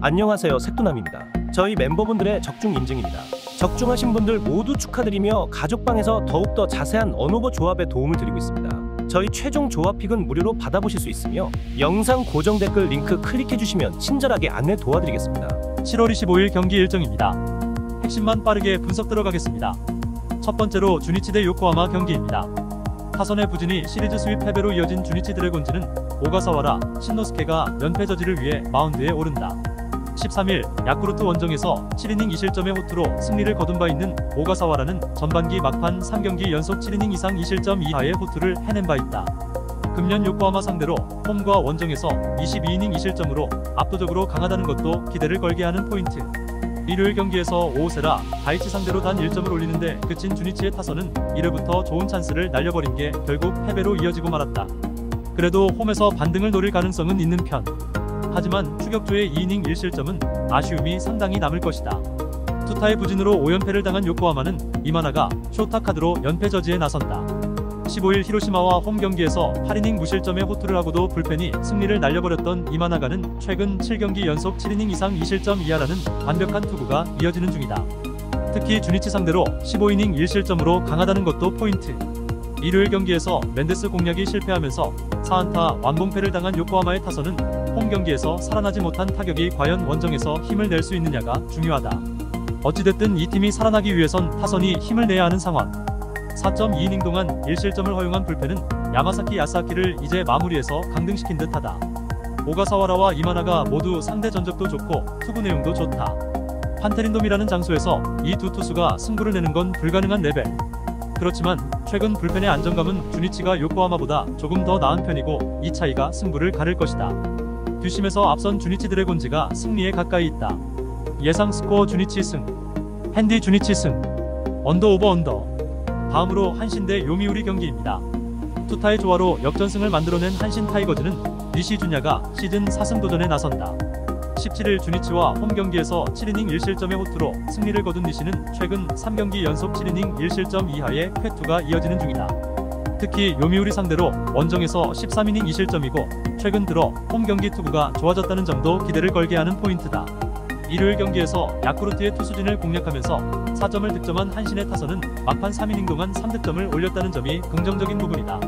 안녕하세요, 색두남입니다. 저희 멤버분들의 적중 인증입니다. 적중하신 분들 모두 축하드리며 가족방에서 더욱더 자세한 언오버 조합에 도움을 드리고 있습니다. 저희 최종 조합픽은 무료로 받아보실 수 있으며 영상 고정 댓글 링크 클릭해주시면 친절하게 안내 도와드리겠습니다. 7월 25일 경기 일정입니다. 핵심만 빠르게 분석 들어가겠습니다. 첫 번째로 주니치 대 요코하마 경기입니다. 타선의 부진이 시리즈 스윕 패배로 이어진 주니치 드래곤즈는 오가사와라, 신노스케가 연패 저지를 위해 마운드에 오른다. 13일 야쿠르트 원정에서 7이닝 2실점의 호투로 승리를 거둔 바 있는 오가사와라는 전반기 막판 3경기 연속 7이닝 이상 2실점 이하의 호투를 해낸 바 있다. 금년 요코하마 상대로 홈과 원정에서 22이닝 2실점으로 압도적으로 강하다는 것도 기대를 걸게 하는 포인트. 일요일 경기에서 오오세라, 다이치 상대로 단 1점을 올리는데 그친 주니치의 타선은 1회부터 좋은 찬스를 날려버린 게 결국 패배로 이어지고 말았다. 그래도 홈에서 반등을 노릴 가능성은 있는 편. 하지만 추격조의 2이닝 1실점은 아쉬움이 상당히 남을 것이다. 투타의 부진으로 5연패를 당한 요코하마는 이마나가 쇼타 카드로 연패 저지에 나선다. 15일 히로시마와 홈 경기에서 8이닝 무실점의 호투를 하고도 불펜이 승리를 날려버렸던 이마나가는 최근 7경기 연속 7이닝 이상 2실점 이하라는 완벽한 투구가 이어지는 중이다. 특히 주니치 상대로 15이닝 1실점으로 강하다는 것도 포인트. 일요일 경기에서 멘데스 공략이 실패하면서 4안타 완봉패를 당한 요코하마의 타선은 홈 경기에서 살아나지 못한 타격이 과연 원정에서 힘을 낼 수 있느냐가 중요하다. 어찌됐든 이 팀이 살아나기 위해선 타선이 힘을 내야 하는 상황. 4.2이닝 동안 1실점을 허용한 불펜은 야마사키 야스아키를 이제 마무리해서 강등시킨 듯하다. 오가사와라와 이마나가 모두 상대 전적도 좋고 투구 내용도 좋다. 판테린돔이라는 장소에서 이 두 투수가 승부를 내는 건 불가능한 레벨. 그렇지만 최근 불펜의 안정감은 주니치가 요코하마보다 조금 더 나은 편이고 이 차이가 승부를 가를 것이다. 뒷심에서 앞선 주니치 드래곤즈가 승리에 가까이 있다. 예상 스코어 주니치 승, 핸디 주니치 승, 언더 오버 언더. 다음으로 한신 대 요미우리 경기입니다. 투타의 조화로 역전승을 만들어낸 한신 타이거즈는 니시 주냐가 시즌 4승 도전에 나선다. 17일 주니치와 홈 경기에서 7이닝 1실점의 호투로 승리를 거둔 니시는 최근 3경기 연속 7이닝 1실점 이하의 쾌투가 이어지는 중이다. 특히 요미우리 상대로 원정에서 13이닝 2실점이고 최근 들어 홈 경기 투구가 좋아졌다는 점도 기대를 걸게 하는 포인트다. 일요일 경기에서 야쿠르트의 투수진을 공략하면서 4점을 득점한 한신의 타선은 막판 3이닝 동안 3득점을 올렸다는 점이 긍정적인 부분이다.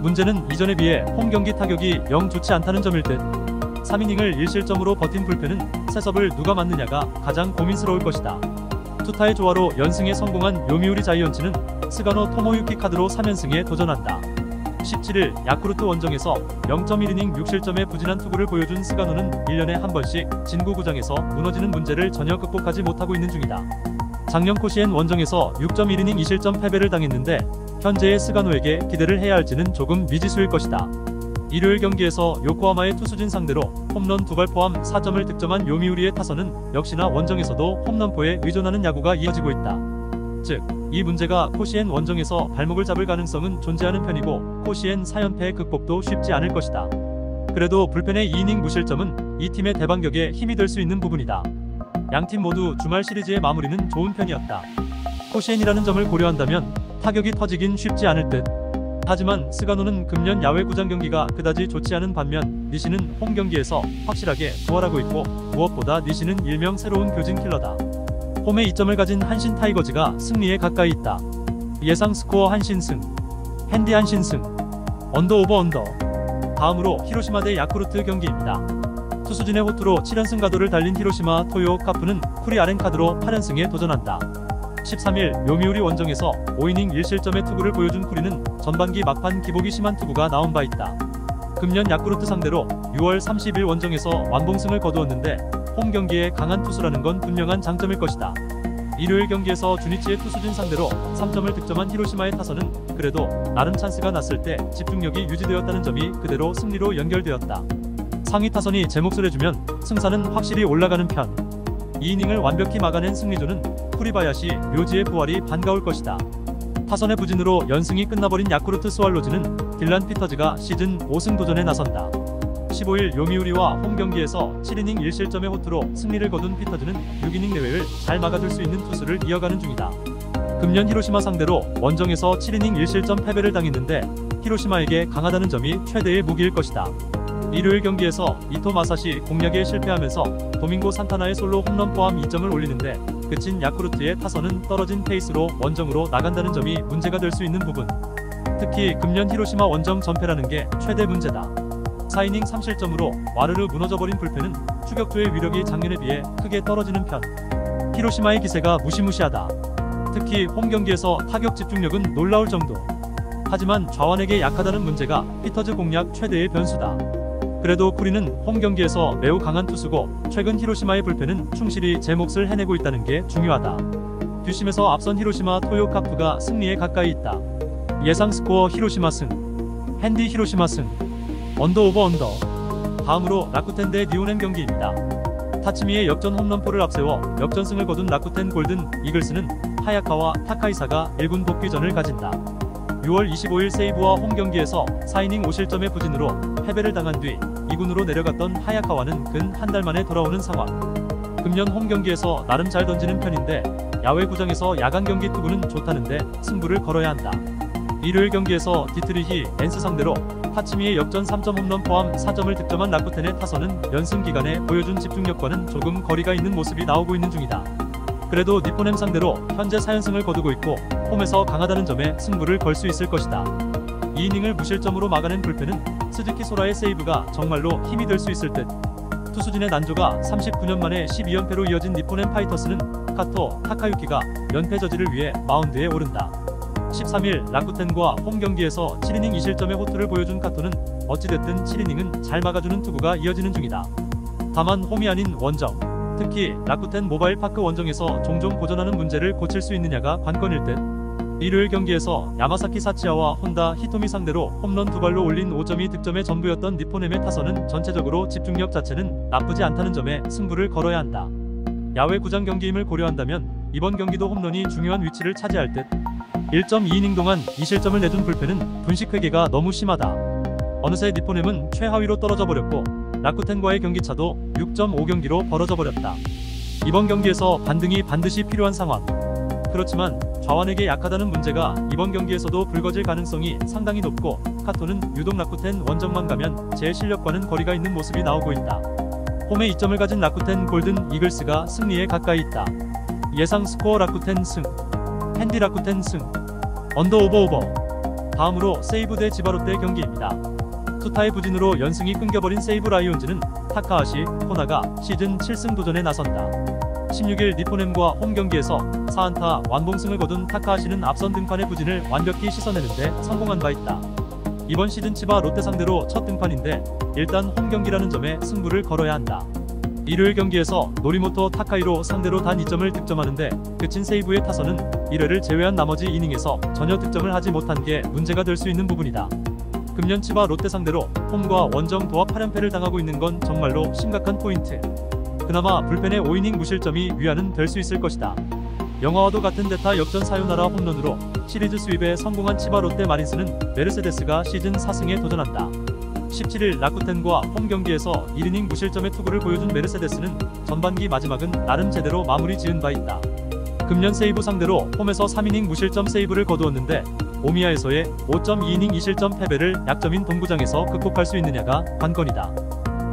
문제는 이전에 비해 홈 경기 타격이 영 좋지 않다는 점일 듯. 3이닝을 1실점으로 버틴 불펜은 셋업을 누가 맡느냐가 가장 고민스러울 것이다. 투타의 조화로 연승에 성공한 요미우리 자이언츠는 스가노 토모유키 카드로 3연승에 도전한다. 17일 야쿠르트 원정에서 0.1이닝 6실점의 부진한 투구를 보여준 스가노는 1년에 한 번씩 진구구장에서 무너지는 문제를 전혀 극복하지 못하고 있는 중이다. 작년 코시엔 원정에서 6.1이닝 2실점 패배를 당했는데 현재의 스가노에게 기대를 해야 할지는 조금 미지수일 것이다. 일요일 경기에서 요코하마의 투수진 상대로 홈런 2발 포함 4점을 득점한 요미우리의 타선은 역시나 원정에서도 홈런포에 의존하는 야구가 이어지고 있다. 즉, 이 문제가 코시엔 원정에서 발목을 잡을 가능성은 존재하는 편이고 코시엔 4연패의 극복도 쉽지 않을 것이다. 그래도 불펜의 2이닝 무실점은 이 팀의 대반격에 힘이 될 수 있는 부분이다. 양팀 모두 주말 시리즈의 마무리는 좋은 편이었다. 코시엔이라는 점을 고려한다면 타격이 터지긴 쉽지 않을 듯. 하지만 스가노는 금년 야외 구장 경기가 그다지 좋지 않은 반면 니시는 홈 경기에서 확실하게 부활하고 있고 무엇보다 니시는 일명 새로운 교진 킬러다. 홈에 2점을 가진 한신 타이거즈가 승리에 가까이 있다. 예상 스코어 한신 승, 핸디 한신 승, 언더 오버 언더. 다음으로 히로시마 대 야쿠르트 경기입니다. 투수진의 호투로 7연승 가도를 달린 히로시마 토요 카프는 쿠리 아렌 카드로 8연승에 도전한다. 13일 요미우리 원정에서 5이닝 1실점의 투구를 보여준 쿠리는 전반기 막판 기복이 심한 투구가 나온 바 있다. 금년 야쿠르트 상대로 6월 30일 원정에서 완봉승을 거두었는데 홈 경기에 강한 투수라는 건 분명한 장점일 것이다. 일요일 경기에서 주니치의 투수진 상대로 3점을 득점한 히로시마의 타선은 그래도 나름 찬스가 났을 때 집중력이 유지되었다는 점이 그대로 승리로 연결되었다. 상위 타선이 제 몫을 해주면 승산은 확실히 올라가는 편. 2이닝을 완벽히 막아낸 승리조는 쿠리바야시, 묘지의 부활이 반가울 것이다. 타선의 부진으로 연승이 끝나버린 야쿠르트 스왈로즈는 딜란 피터즈가 시즌 5승 도전에 나선다. 15일 요미우리와 홈 경기에서 7이닝 1실점의 호투로 승리를 거둔 피터즈는 6이닝 내외를 잘 막아줄 수 있는 투수를 이어가는 중이다. 금년 히로시마 상대로 원정에서 7이닝 1실점 패배를 당했는데 히로시마에게 강하다는 점이 최대의 무기일 것이다. 일요일 경기에서 이토 마사시 공략에 실패하면서 도밍고 산타나의 솔로 홈런 포함 2점을 올리는데 그친 야쿠르트의 타선은 떨어진 페이스로 원정으로 나간다는 점이 문제가 될 수 있는 부분. 특히 금년 히로시마 원정 전패라는 게 최대 문제다. 4이닝 3실점으로 와르르 무너져버린 불펜은 추격조의 위력이 작년에 비해 크게 떨어지는 편. 히로시마의 기세가 무시무시하다. 특히 홈 경기에서 타격 집중력은 놀라울 정도. 하지만 좌완에게 약하다는 문제가 피터즈 공략 최대의 변수다. 그래도 쿠리는 홈 경기에서 매우 강한 투수고 최근 히로시마의 불펜은 충실히 제 몫을 해내고 있다는 게 중요하다. 듀심에서 앞선 히로시마 토요카프가 승리에 가까이 있다. 예상 스코어 히로시마 승. 핸디 히로시마 승. 언더 오버 언더. 다음으로 라쿠텐 대 니온엠 경기입니다. 타치미의 역전 홈런포를 앞세워 역전승을 거둔 라쿠텐 골든 이글스는 하야카와 타카이사가 1군 복귀전을 가진다. 6월 25일 세이브와 홈 경기에서 4이닝 5실점의 부진으로 패배를 당한 뒤 2군으로 내려갔던 하야카와는 근 한 달 만에 돌아오는 상황. 금년 홈 경기에서 나름 잘 던지는 편인데 야외 구장에서 야간 경기 투구는 좋다는데 승부를 걸어야 한다. 일요일 경기에서 디트리히 엔스 상대로 타치미의 역전 3점 홈런 포함 4점을 득점한 라쿠텐의 타선은 연승 기간에 보여준 집중력과는 조금 거리가 있는 모습이 나오고 있는 중이다. 그래도 니포넴 상대로 현재 4연승을 거두고 있고 홈에서 강하다는 점에 승부를 걸 수 있을 것이다. 2이닝을 무실점으로 막아낸 불펜은 스즈키 소라의 세이브가 정말로 힘이 될 수 있을 듯. 투수진의 난조가 39년 만에 12연패로 이어진 니포넴 파이터스는 카토 타카유키가 연패 저지를 위해 마운드에 오른다. 13일 라쿠텐과 홈 경기에서 7이닝 2실점의 호투를 보여준 카토는 어찌됐든 7이닝은 잘 막아주는 투구가 이어지는 중이다. 다만 홈이 아닌 원정, 특히 라쿠텐 모바일 파크 원정에서 종종 고전하는 문제를 고칠 수 있느냐가 관건일 듯. 일요일 경기에서 야마사키 사치야와 혼다 히토미 상대로 홈런 2발로 올린 5점이 득점의 전부였던 니포넴의 타선은 전체적으로 집중력 자체는 나쁘지 않다는 점에 승부를 걸어야 한다. 야외 구장 경기임을 고려한다면 이번 경기도 홈런이 중요한 위치를 차지할 듯. 1.2이닝 동안 2실점을 내준 불펜은 분식회계가 너무 심하다. 어느새 니포넴은 최하위로 떨어져 버렸고 라쿠텐과의 경기차도 6.5경기로 벌어져 버렸다. 이번 경기에서 반등이 반드시 필요한 상황. 그렇지만 좌완에게 약하다는 문제가 이번 경기에서도 불거질 가능성이 상당히 높고 카토는 유독 라쿠텐 원정만 가면 제 실력과는 거리가 있는 모습이 나오고 있다. 홈에 2점을 가진 라쿠텐 골든 이글스가 승리에 가까이 있다. 예상 스코어 라쿠텐 승. 핸디 라쿠텐 승. 언더 오버 오버. 다음으로 세이브 대 지바롯데 경기입니다. 투타의 부진으로 연승이 끊겨버린 세이브 라이온즈는 타카하시, 호나가 시즌 7승 도전에 나선다. 16일 니포넴과 홈 경기에서 4안타 완봉승을 거둔 타카하시는 앞선 등판의 부진을 완벽히 씻어내는데 성공한 바 있다. 이번 시즌 치바 롯데 상대로 첫 등판인데 일단 홈 경기라는 점에 승부를 걸어야 한다. 일요일 경기에서 노리모토 타카이로 상대로 단 2점을 득점하는데 그친 세이브의 타선은 1회를 제외한 나머지 이닝에서 전혀 득점을 하지 못한 게 문제가 될 수 있는 부분이다. 금년 치바 롯데 상대로 홈과 원정 도합 8연패를 당하고 있는 건 정말로 심각한 포인트. 그나마 불펜의 5이닝 무실점이 위안은 될 수 있을 것이다. 영화와도 같은 데타 역전 사요나라 홈런으로 시리즈 수입에 성공한 치바 롯데 마린스는 메르세데스가 시즌 4승에 도전한다. 17일 라쿠텐과 홈 경기에서 1이닝 무실점의 투구를 보여준 메르세데스는 전반기 마지막은 나름 제대로 마무리 지은 바 있다. 금년 세이브 상대로 홈에서 3이닝 무실점 세이브를 거두었는데 오미야에서의 5.2이닝 2실점 패배를 약점인 동구장에서 극복할 수 있느냐가 관건이다.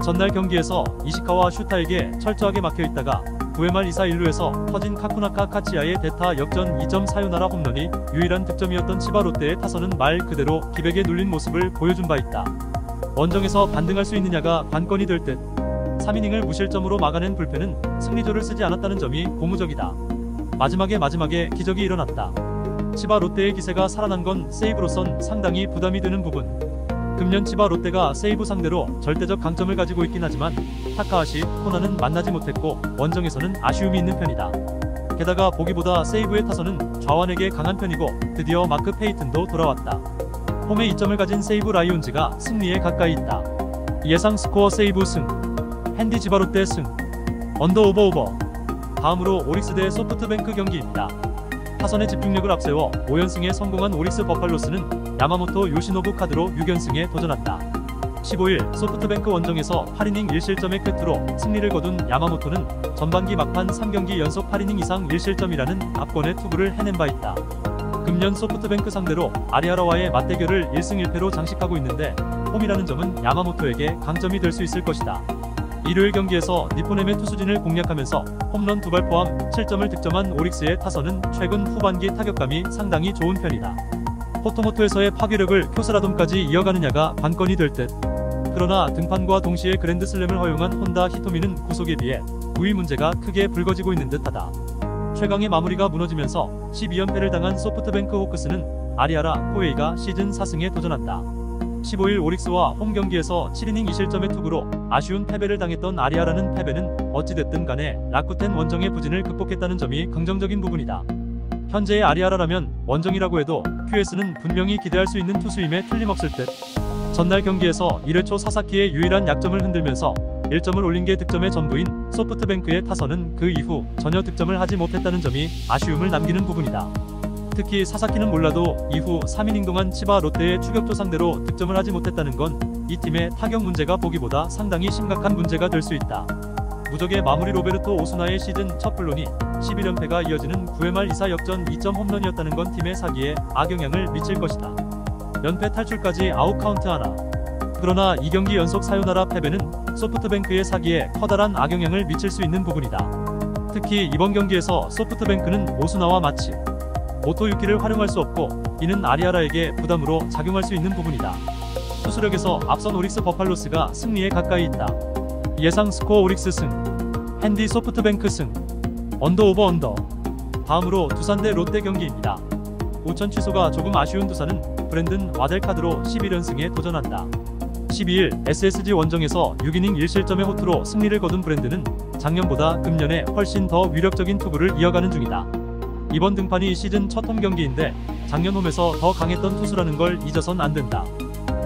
전날 경기에서 이시카와 슈타에게 철저하게 막혀있다가 9회 말 2사 1루에서 터진 카쿠나카 카치야의 대타 역전 2점 사요나라 홈런이 유일한 득점이었던 치바 롯데의 타선은 말 그대로 기백에 눌린 모습을 보여준 바 있다. 원정에서 반등할 수 있느냐가 관건이 될 듯. 3이닝을 무실점으로 막아낸 불펜은 승리조를 쓰지 않았다는 점이 고무적이다. 마지막에 기적이 일어났다. 치바 롯데의 기세가 살아난 건 세이브로선 상당히 부담이 되는 부분. 금년 치바 롯데가 세이브 상대로 절대적 강점을 가지고 있긴 하지만 타카하시, 호나는 만나지 못했고 원정에서는 아쉬움이 있는 편이다. 게다가 보기보다 세이브의 타선은 좌완에게 강한 편이고 드디어 마크 페이튼도 돌아왔다. 홈에 2점을 가진 세이브 라이온즈가 승리에 가까이 있다. 예상 스코어 세이브 승. 핸디 지바 롯데 승. 언더 오버 오버. 다음으로 오릭스 대 소프트뱅크 경기입니다. 타선의 집중력을 앞세워 5연승에 성공한 오릭스 버팔로스는 야마모토 요시노부 카드로 6연승에 도전한다. 15일 소프트뱅크 원정에서 8이닝 1실점의 쾌투로 승리를 거둔 야마모토는 전반기 막판 3경기 연속 8이닝 이상 1실점이라는 압권의 투구를 해낸 바 있다. 금년 소프트뱅크 상대로 아리아라와의 맞대결을 1승 1패로 장식하고 있는데 홈이라는 점은 야마모토에게 강점이 될 수 있을 것이다. 일요일 경기에서 니포넴의 투수진을 공략하면서 홈런 2발 포함 7점을 득점한 오릭스의 타선은 최근 후반기 타격감이 상당히 좋은 편이다. 포토모토에서의 파괴력을 쿄스라돔까지 이어가느냐가 관건이 될 듯. 그러나 등판과 동시에 그랜드슬램을 허용한 혼다 히토미는 구속에 비해 부위 문제가 크게 불거지고 있는 듯하다. 최강의 마무리가 무너지면서 12연패를 당한 소프트뱅크 호크스는 아리아라 코웨이가 시즌 4승에 도전한다. 15일 오릭스와 홈 경기에서 7이닝 2실점의 투구로 아쉬운 패배를 당했던 아리아라는 패배는 어찌됐든 간에 라쿠텐 원정의 부진을 극복했다는 점이 긍정적인 부분이다. 현재의 아리아라라면 원정이라고 해도 QS는 분명히 기대할 수 있는 투수임에 틀림없을 듯. 전날 경기에서 1회 초 사사키의 유일한 약점을 흔들면서 1점을 올린 게 득점의 전부인 소프트뱅크의 타선은 그 이후 전혀 득점을 하지 못했다는 점이 아쉬움을 남기는 부분이다. 특히 사사키는 몰라도 이후 3이닝 동안 치바 롯데의 추격조 상대로 득점을 하지 못했다는 건 이 팀의 타격 문제가 보기보다 상당히 심각한 문제가 될 수 있다. 무적의 마무리 로베르토 오수나의 시즌 첫 불론이 11연패가 이어지는 9회 말 2사 역전 2점 홈런이었다는 건 팀의 사기에 악영향을 미칠 것이다. 연패 탈출까지 아웃카운트 하나. 그러나 2경기 연속 사요나라 패배는 소프트뱅크의 사기에 커다란 악영향을 미칠 수 있는 부분이다. 특히 이번 경기에서 소프트뱅크는 오수나와 마치 모토유키를 활용할 수 없고 이는 아리아라에게 부담으로 작용할 수 있는 부분이다. 투수력에서 앞선 오릭스 버팔로스가 승리에 가까이 있다. 예상 스코어 오릭스 승, 핸디 소프트뱅크 승, 언더 오버 언더. 다음으로 두산 대 롯데 경기입니다. 우천 취소가 조금 아쉬운 두산은 브랜든 와델카드로 11연승에 도전한다. 12일 SSG 원정에서 6이닝 1실점의 호투로 승리를 거둔 브랜든은 작년보다 금년에 훨씬 더 위력적인 투구를 이어가는 중이다. 이번 등판이 시즌 첫 홈 경기인데 작년 홈에서 더 강했던 투수라는 걸 잊어선 안 된다.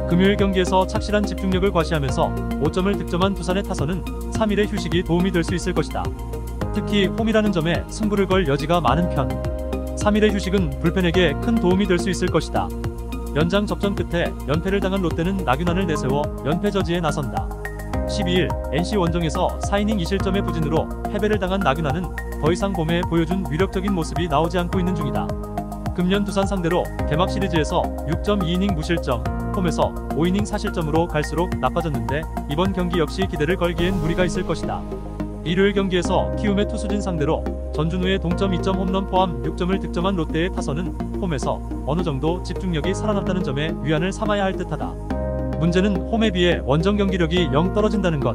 금요일 경기에서 착실한 집중력을 과시하면서 5점을 득점한 두산의 타선은 3일의 휴식이 도움이 될 수 있을 것이다. 특히 홈이라는 점에 승부를 걸 여지가 많은 편. 3일의 휴식은 불펜에게 큰 도움이 될 수 있을 것이다. 연장 접전 끝에 연패를 당한 롯데는 나균안을 내세워 연패 저지에 나선다. 12일 NC 원정에서 4이닝 2실점의 부진으로 패배를 당한 나균안은 더 이상 봄에 보여준 위력적인 모습이 나오지 않고 있는 중이다. 금년 두산 상대로 개막 시리즈에서 6.2이닝 무실점, 홈에서 5이닝 4실점으로 갈수록 나빠졌는데 이번 경기 역시 기대를 걸기엔 무리가 있을 것이다. 일요일 경기에서 키움의 투수진 상대로 전준우의 동점 2점 홈런 포함 6점을 득점한 롯데의 타선은 홈에서 어느 정도 집중력이 살아남다는 점에 위안을 삼아야 할 듯하다. 문제는 홈에 비해 원정 경기력이 영 떨어진다는 것.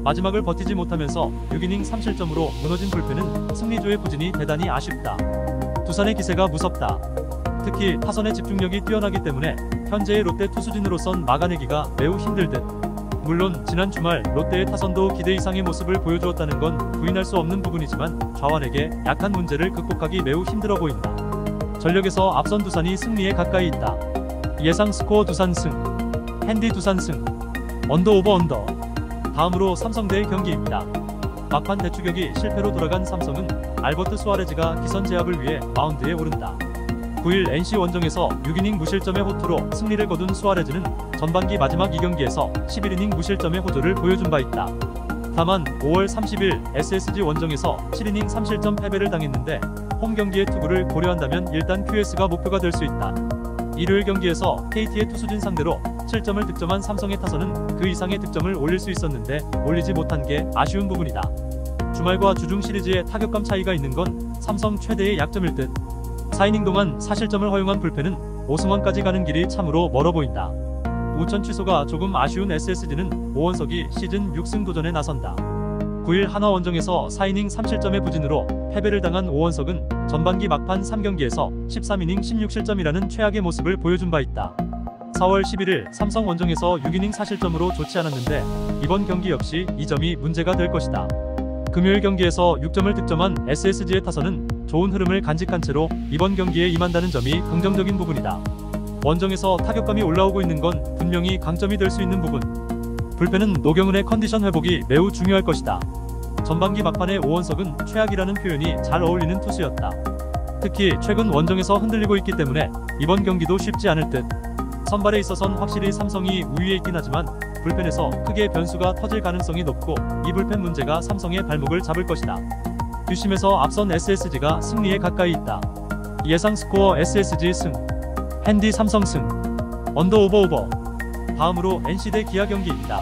마지막을 버티지 못하면서 6이닝 3실점으로 무너진 불펜은 승리조의 부진이 대단히 아쉽다. 두산의 기세가 무섭다. 특히 타선의 집중력이 뛰어나기 때문에 현재의 롯데 투수진으로선 막아내기가 매우 힘들 듯. 물론 지난 주말 롯데의 타선도 기대 이상의 모습을 보여주었다는 건 부인할 수 없는 부분이지만 좌완에게 약한 문제를 극복하기 매우 힘들어 보인다. 전력에서 앞선 두산이 승리에 가까이 있다. 예상 스코어 두산 승, 핸디 두산 승, 언더 오버 언더. 다음으로 삼성 대 경기입니다. 막판 대추격이 실패로 돌아간 삼성은 알버트 수아레즈가 기선 제압을 위해 마운드에 오른다. 9일 NC 원정에서 6이닝 무실점의 호투로 승리를 거둔 수아레즈는 전반기 마지막 2경기에서 11이닝 무실점의 호조를 보여준 바 있다. 다만 5월 30일 SSG 원정에서 7이닝 3실점 패배를 당했는데 홈 경기의 투구를 고려한다면 일단 QS가 목표가 될 수 있다. 일요일 경기에서 KT의 투수진 상대로 7점을 득점한 삼성의 타선은 그 이상의 득점을 올릴 수 있었는데 올리지 못한 게 아쉬운 부분이다. 주말과 주중 시리즈의 타격감 차이가 있는 건 삼성 최대의 약점일 듯. 4이닝 동안 4실점을 허용한 불펜은 오승환까지 가는 길이 참으로 멀어 보인다. 우천 취소가 조금 아쉬운 SSG는 오원석이 시즌 6승 도전에 나선다. 9일 한화 원정에서 4이닝 3실점의 부진으로 패배를 당한 오원석은 전반기 막판 3경기에서 13이닝 16실점이라는 최악의 모습을 보여준 바 있다. 4월 11일 삼성 원정에서 6이닝 4실점으로 좋지 않았는데 이번 경기 역시 이 점이 문제가 될 것이다. 금요일 경기에서 6점을 득점한 SSG의 타선은 좋은 흐름을 간직한 채로 이번 경기에 임한다는 점이 긍정적인 부분이다. 원정에서 타격감이 올라오고 있는 건 분명히 강점이 될 수 있는 부분. 불펜은 노경은의 컨디션 회복이 매우 중요할 것이다. 전반기 막판의 오원석은 최악이라는 표현이 잘 어울리는 투수였다. 특히 최근 원정에서 흔들리고 있기 때문에 이번 경기도 쉽지 않을 듯. 선발에 있어선 확실히 삼성이 우위에 있긴 하지만 불펜에서 크게 변수가 터질 가능성이 높고 이 불펜 문제가 삼성의 발목을 잡을 것이다. 뒷심에서 앞선 SSG가 승리에 가까이 있다. 예상 스코어 SSG 승, 핸디 삼성 승, 언더 오버. 다음으로 NC 대 기아 경기입니다.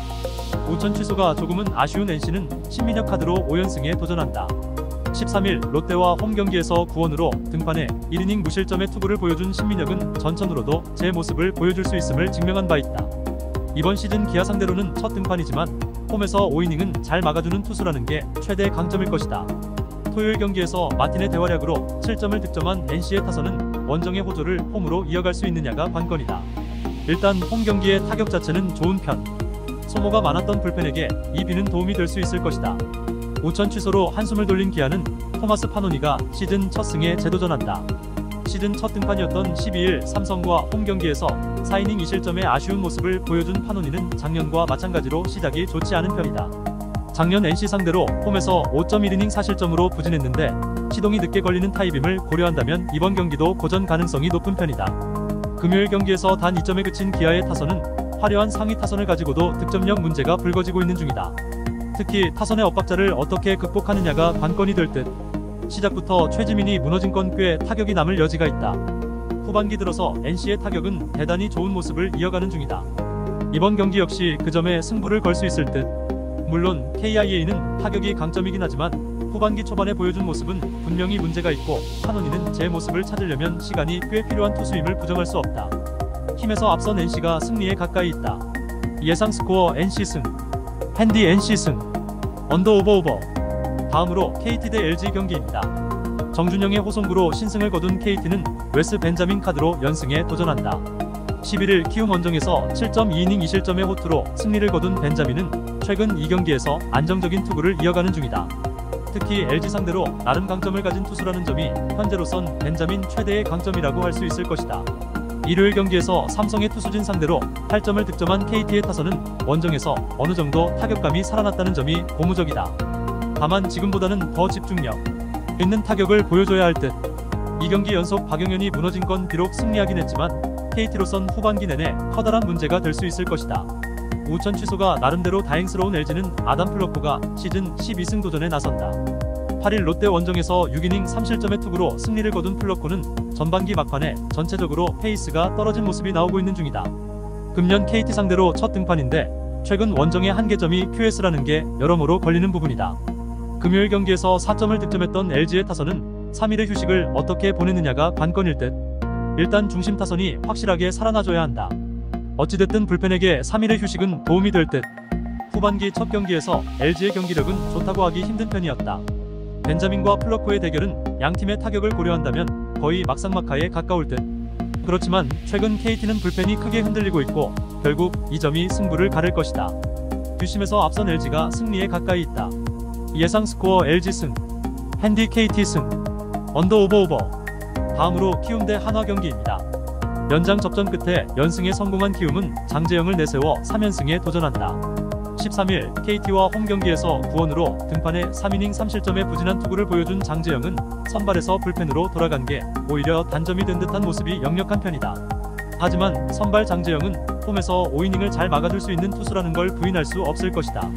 오천 취소가 조금은 아쉬운 NC는 신민혁 카드로 5연승에 도전한다. 13일 롯데와 홈 경기에서 구원으로 등판해 1이닝 무실점의 투구를 보여준 신민혁은 전천후로도 제 모습을 보여줄 수 있음을 증명한 바 있다. 이번 시즌 기아 상대로는 첫 등판이지만 홈에서 5이닝은 잘 막아주는 투수라는 게 최대 강점일 것이다. 토요일 경기에서 마틴의 대활약으로 7점을 득점한 NC의 타선은 원정의 호조를 홈으로 이어갈 수 있느냐가 관건이다. 일단 홈 경기의 타격 자체는 좋은 편. 소모가 많았던 불펜에게 이 비는 도움이 될 수 있을 것이다. 오천 취소로 한숨을 돌린 기아는 토마스 파노니가 시즌 첫 승에 재도전한다. 시즌 첫 등판이었던 12일 삼성과 홈 경기에서 4이닝 2실점의 아쉬운 모습을 보여준 파노니는 작년과 마찬가지로 시작이 좋지 않은 편이다. 작년 NC 상대로 홈에서 5.1이닝 4실점으로 부진했는데 시동이 늦게 걸리는 타입임을 고려한다면 이번 경기도 고전 가능성이 높은 편이다. 금요일 경기에서 단 2점에 그친 기아의 타선은 화려한 상위 타선을 가지고도 득점력 문제가 불거지고 있는 중이다. 특히 타선의 엇박자를 어떻게 극복하느냐가 관건이 될 듯. 시작부터 최지민이 무너진 건 꽤 타격이 남을 여지가 있다. 후반기 들어서 NC의 타격은 대단히 좋은 모습을 이어가는 중이다. 이번 경기 역시 그 점에 승부를 걸 수 있을 듯. 물론 KIA는 타격이 강점이긴 하지만 후반기 초반에 보여준 모습은 분명히 문제가 있고 파노니는 제 모습을 찾으려면 시간이 꽤 필요한 투수임을 부정할 수 없다. 힘에서 앞선 NC가 승리에 가까이 있다. 예상 스코어 NC 승, 핸디 NC 승, 언더 오버. 다음으로 KT 대 LG 경기입니다. 정준영의 호송구로 신승을 거둔 KT는 웨스 벤자민 카드로 연승에 도전한다. 11일 키움 원정에서 7.2이닝 2실점의 호투로 승리를 거둔 벤자민은 최근 2경기에서 안정적인 투구를 이어가는 중이다. 특히 LG 상대로 나름 강점을 가진 투수라는 점이 현재로선 벤자민 최대의 강점이라고 할 수 있을 것이다. 일요일 경기에서 삼성의 투수진 상대로 8점을 득점한 KT의 타선은 원정에서 어느 정도 타격감이 살아났다는 점이 고무적이다. 다만 지금보다는 더 집중력 있는 타격을 보여줘야 할 듯. 2경기 연속 박영현이 무너진 건 비록 승리하긴 했지만 KT로선 후반기 내내 커다란 문제가 될 수 있을 것이다. 오천 취소가 나름대로 다행스러운 LG는 아담 플러코가 시즌 12승 도전에 나선다. 8일 롯데 원정에서 6이닝 3실점의 투구로 승리를 거둔 플러코는 전반기 막판에 전체적으로 페이스가 떨어진 모습이 나오고 있는 중이다. 금년 KT 상대로 첫 등판인데 최근 원정의 한계점이 QS라는 게 여러모로 걸리는 부분이다. 금요일 경기에서 4점을 득점했던 LG의 타선은 3일의 휴식을 어떻게 보내느냐가 관건일 듯. 일단 중심 타선이 확실하게 살아나줘야 한다. 어찌됐든 불펜에게 3일의 휴식은 도움이 될 듯. 후반기 첫 경기에서 LG의 경기력은 좋다고 하기 힘든 편이었다. 벤자민과 플러코의 대결은 양팀의 타격을 고려한다면 거의 막상막하에 가까울 듯. 그렇지만 최근 KT는 불펜이 크게 흔들리고 있고 결국 이 점이 승부를 가를 것이다. 뒷심에서 앞선 LG가 승리에 가까이 있다. 예상 스코어 LG 승, 핸디 KT 승, 언더 오버. 다음으로 키움 대 한화 경기입니다. 연장 접전 끝에 연승에 성공한 키움은 장재영을 내세워 3연승에 도전한다. 13일 KT와 홈 경기에서 구원으로 등판해 3이닝 3실점의 부진한 투구를 보여준 장재영은 선발에서 불펜으로 돌아간 게 오히려 단점이 된 듯한 모습이 역력한 편이다. 하지만 선발 장재영은 홈에서 5이닝을 잘 막아줄 수 있는 투수라는 걸 부인할 수 없을 것이다.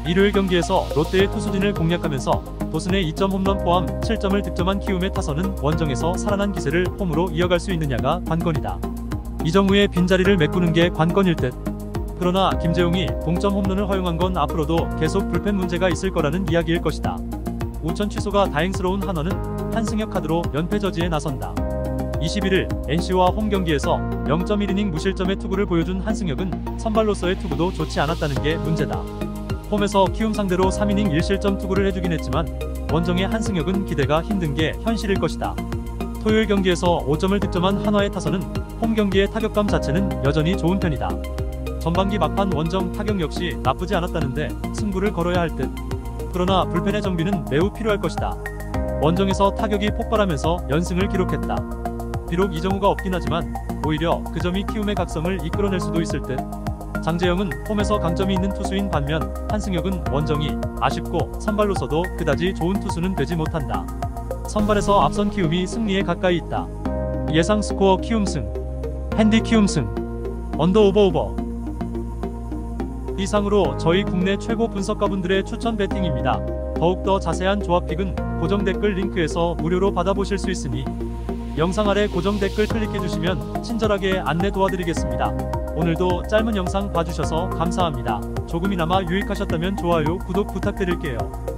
일요일 경기에서 롯데의 투수진을 공략하면서 도슨의 2점 홈런 포함 7점을 득점한 키움의 타선은 원정에서 살아난 기세를 홈으로 이어갈 수 있느냐가 관건이다. 이정우의 빈자리를 메꾸는 게 관건일 듯. 그러나 김재웅이 동점 홈런을 허용한 건 앞으로도 계속 불펜 문제가 있을 거라는 이야기일 것이다. 오천 취소가 다행스러운 한화는 한승혁 카드로 연패 저지에 나선다. 21일 NC와 홈 경기에서 0.1이닝 무실점의 투구를 보여준 한승혁은 선발로서의 투구도 좋지 않았다는 게 문제다. 홈에서 키움 상대로 3이닝 1실점 투구를 해주긴 했지만 원정의 한승혁은 기대가 힘든 게 현실일 것이다. 토요일 경기에서 5점을 득점한 한화의 타선은 홈 경기의 타격감 자체는 여전히 좋은 편이다. 전반기 막판 원정 타격 역시 나쁘지 않았다는데 승부를 걸어야 할 듯. 그러나 불펜의 정비는 매우 필요할 것이다. 원정에서 타격이 폭발하면서 연승을 기록했다. 비록 이정우가 없긴 하지만 오히려 그 점이 키움의 각성을 이끌어낼 수도 있을 듯. 장재영은 홈에서 강점이 있는 투수인 반면 한승혁은 원정이 아쉽고 선발로서도 그다지 좋은 투수는 되지 못한다. 선발에서 앞선 키움이 승리에 가까이 있다. 예상 스코어 키움 승, 핸디 키움 승, 언더 오버. 이상으로 저희 국내 최고 분석가분들의 추천 배팅입니다. 더욱더 자세한 조합픽은 고정 댓글 링크에서 무료로 받아보실 수 있으니 영상 아래 고정 댓글 클릭해주시면 친절하게 안내 도와드리겠습니다. 오늘도 짧은 영상 봐주셔서 감사합니다. 조금이나마 유익하셨다면 좋아요, 구독 부탁드릴게요.